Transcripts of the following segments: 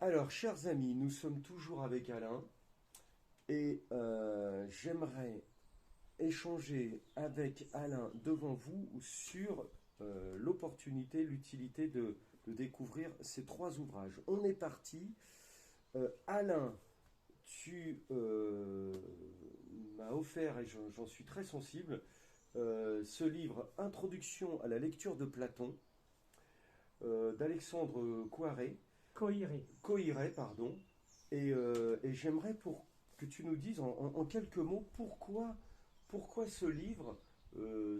Alors, chers amis, nous sommes toujours avec Alain et j'aimerais échanger avec Alain devant vous sur l'opportunité, l'utilité de découvrir ces trois ouvrages. On est parti. Alain, tu m'as offert, et j'en suis très sensible, ce livre Introduction à la lecture de Platon d'Alexandre Coiré. Coiré, pardon. Et j'aimerais que tu nous dises en quelques mots pourquoi ce livre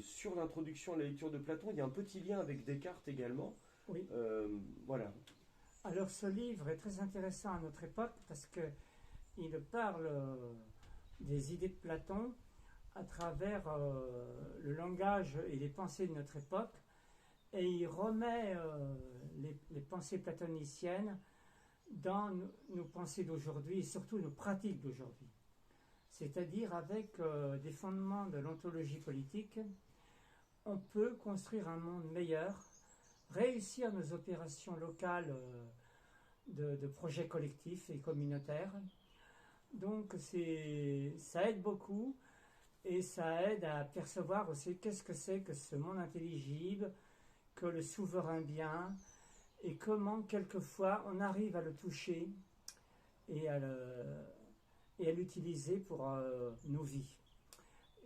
sur l'introduction à la lecture de Platon. Il y a un petit lien avec Descartes également. Oui. Voilà. Alors ce livre est très intéressant à notre époque parce qu'il parle des idées de Platon à travers le langage et les pensées de notre époque, et il remet les pensées platoniciennes dans nos pensées d'aujourd'hui et surtout nos pratiques d'aujourd'hui. C'est-à-dire avec des fondements de l'ontologie politique, on peut construire un monde meilleur, réussir nos opérations locales de projets collectifs et communautaires. Donc ça aide beaucoup et ça aide à percevoir aussi qu'est-ce que c'est que ce monde intelligible, que le souverain bien, et comment quelquefois on arrive à le toucher et à l'utiliser pour nos vies.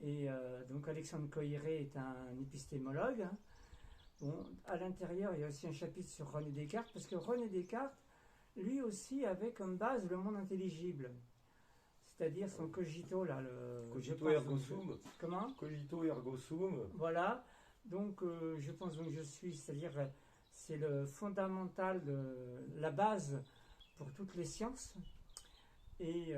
Et donc Alexandre Coiré est un épistémologue. Bon, à l'intérieur, il y a aussi un chapitre sur René Descartes, parce que René Descartes, lui aussi, avait comme base le monde intelligible. C'est-à-dire son cogito, là. Cogito ergo sum. Comment ? Cogito ergo sum. Voilà. Donc, je pense donc je suis, c'est-à-dire, c'est le fondamental, la base pour toutes les sciences. Et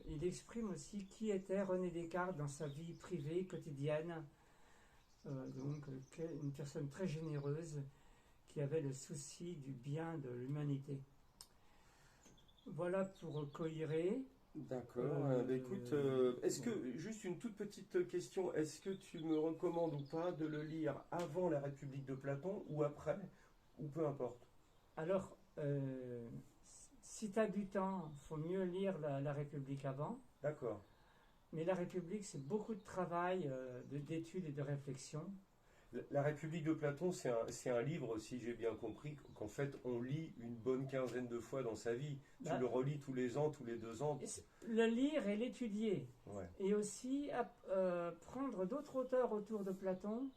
il exprime aussi qui était René Descartes dans sa vie privée, quotidienne. Donc, une personne très généreuse qui avait le souci du bien de l'humanité. Voilà pour Coiré. D'accord. Écoute, est-ce que, juste une toute petite question, est-ce que tu me recommandes ou pas de le lire avant la République de Platon ou après, ou peu importe? Alors, si tu as du temps, il faut mieux lire la République avant. D'accord. Mais la République, c'est beaucoup de travail, d'études et de réflexion. La République de Platon, c'est un livre, si j'ai bien compris, qu'en fait on lit une bonne quinzaine de fois dans sa vie. Tu le relis tous les ans, tous les 2 ans. Le lire et l'étudier. Ouais. Et aussi prendre d'autres auteurs autour de Platon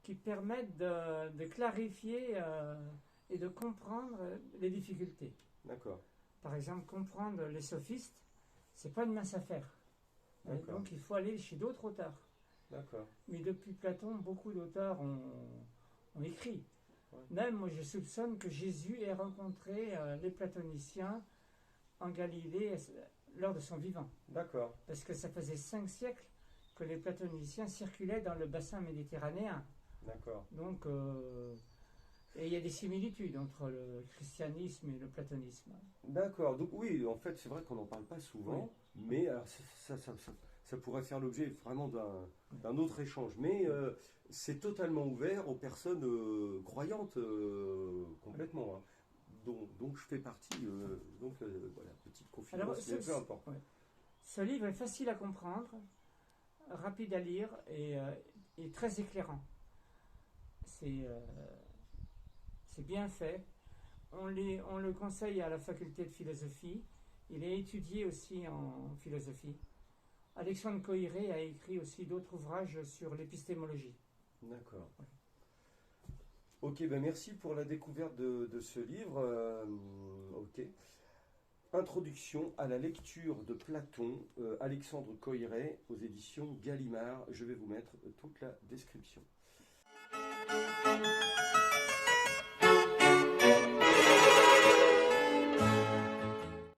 qui permettent de clarifier et de comprendre les difficultés. D'accord. Par exemple, comprendre les sophistes, c'est pas une mince affaire. Donc il faut aller chez d'autres auteurs. D'accord. Mais depuis Platon, beaucoup d'auteurs ont écrit. Ouais. Même, moi, je soupçonne que Jésus ait rencontré les platoniciens en Galilée lors de son vivant. D'accord. Parce que ça faisait 5 siècles que les platoniciens circulaient dans le bassin méditerranéen. D'accord. Donc, et il y a des similitudes entre le christianisme et le platonisme. D'accord. Donc oui, en fait, c'est vrai qu'on n'en parle pas souvent, oui. Mais alors, ça pourrait faire l'objet vraiment d'un autre échange. Mais c'est totalement ouvert aux personnes croyantes complètement. Hein. Donc je fais partie. Voilà, petite confidence, mais peu importe. Ouais. Ce livre est facile à comprendre, rapide à lire et très éclairant. C'est bien fait. On le conseille à la faculté de philosophie. Il est étudié aussi en philosophie. Alexandre Coiré a écrit aussi d'autres ouvrages sur l'épistémologie. D'accord. Ouais. Ok, ben merci pour la découverte de ce livre. Ok. Introduction à la lecture de Platon, Alexandre Coiré, aux éditions Gallimard. Je vais vous mettre toute la description.